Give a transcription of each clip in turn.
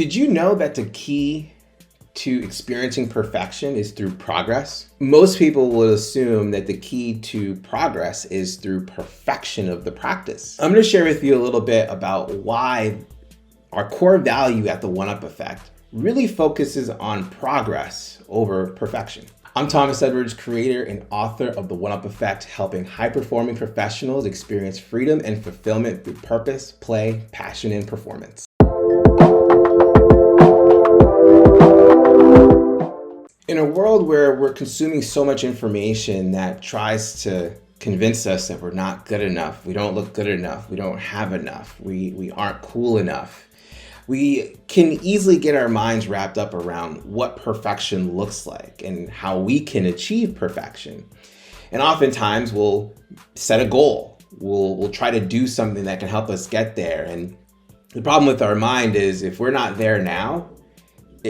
Did you know that the key to experiencing perfection is through progress? Most people will assume that the key to progress is through perfection of the practice. I'm going to share with you a little bit about why our core value at the one-up effect really focuses on progress over perfection. I'm Thomas Edwards, creator and author of The One-Up Effect, helping high-performing professionals experience freedom and fulfillment through purpose, play, passion, and performance. In a world where we're consuming so much information that tries to convince us that we're not good enough, we don't look good enough, we don't have enough, we aren't cool enough, we can easily get our minds wrapped up around what perfection looks like and how we can achieve perfection. And oftentimes we'll set a goal. We'll try to do something that can help us get there. And the problem with our mind is if we're not there now,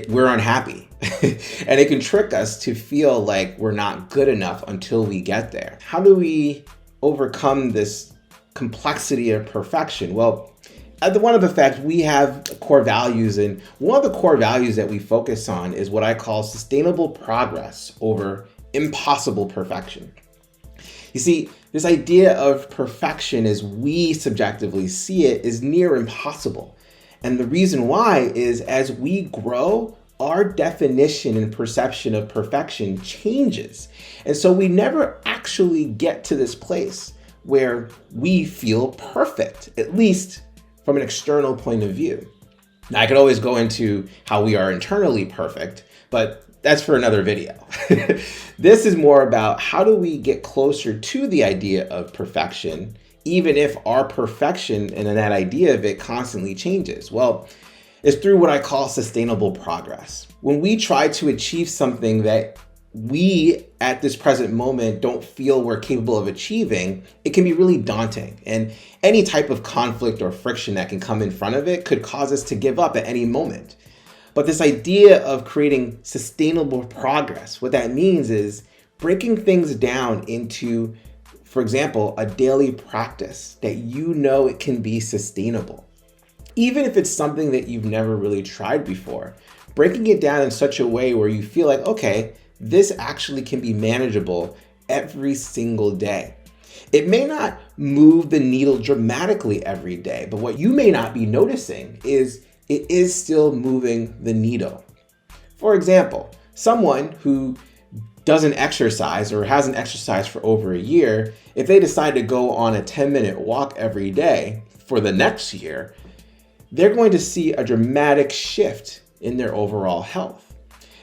we're unhappy. And it can trick us to feel like we're not good enough until we get there. How do we overcome this complexity of perfection? Well, at the One-Up Effect, we have core values, and one of the core values that we focus on is what I call sustainable progress over impossible perfection. You see, this idea of perfection as we subjectively see it is near impossible. And the reason why is as we grow, our definition and perception of perfection changes. And so we never actually get to this place where we feel perfect, at least from an external point of view. Now, I could always go into how we are internally perfect, but that's for another video. This is more about how do we get closer to the idea of perfection, even if our perfection and that idea of it constantly changes. Well, it's through what I call sustainable progress. When we try to achieve something that we at this present moment don't feel we're capable of achieving, it can be really daunting. And any type of conflict or friction that can come in front of it could cause us to give up at any moment. But this idea of creating sustainable progress, what that means is breaking things down into, for example, a daily practice that you know it can be sustainable. Even if it's something that you've never really tried before, breaking it down in such a way where you feel like, okay, this actually can be manageable every single day. It may not move the needle dramatically every day, but what you may not be noticing is it is still moving the needle. For example, someone who doesn't exercise or hasn't exercised for over a year, if they decide to go on a 10-minute walk every day for the next year, they're going to see a dramatic shift in their overall health.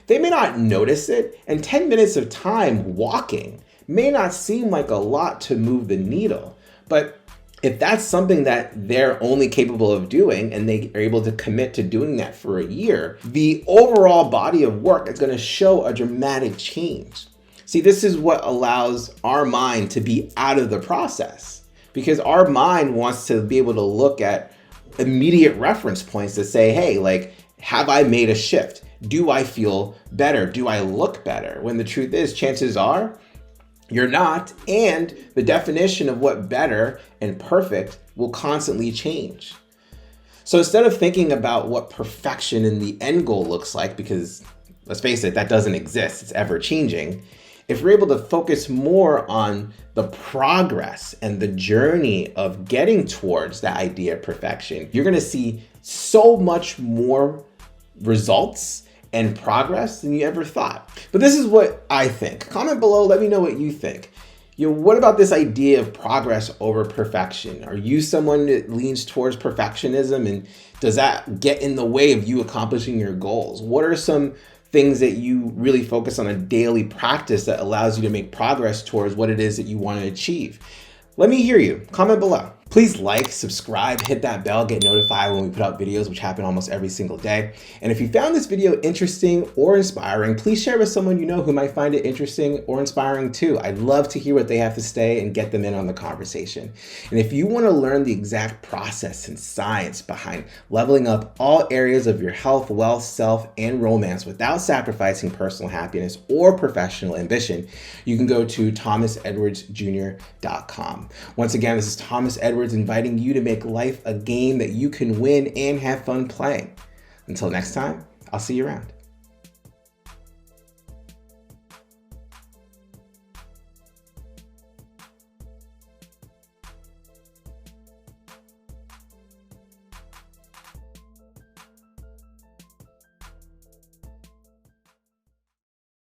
They may not notice it, and 10 minutes of time walking may not seem like a lot to move the needle. But if that's something that they're only capable of doing and they are able to commit to doing that for a year, the overall body of work is going to show a dramatic change. See, this is what allows our mind to be out of the process, because our mind wants to be able to look at immediate reference points to say, hey, like, have I made a shift? Do I feel better? Do I look better? When the truth is, chances are you're not, and the definition of what better and perfect will constantly change. So instead of thinking about what perfection in the end goal looks like, because let's face it, that doesn't exist, it's ever changing. If we're able to focus more on the progress and the journey of getting towards that idea of perfection, you're gonna see so much more results and progress than you ever thought. But this is what I think. Comment below, let me know what you think. What about this idea of progress over perfection? Are you someone that leans towards perfectionism, and does that get in the way of you accomplishing your goals? What are some things that you really focus on a daily practice that allows you to make progress towards what it is that you want to achieve? Let me hear you. Comment below. Please like, subscribe, hit that bell, get notified when we put out videos, which happen almost every single day. And if you found this video interesting or inspiring, please share with someone you know who might find it interesting or inspiring too. I'd love to hear what they have to say and get them in on the conversation. And if you want to learn the exact process and science behind leveling up all areas of your health, wealth, self, and romance without sacrificing personal happiness or professional ambition, you can go to thomasedwardsjr.com. Once again, this is Thomas Edwards inviting you to make life a game that you can win and have fun playing. Until next time, I'll see you around.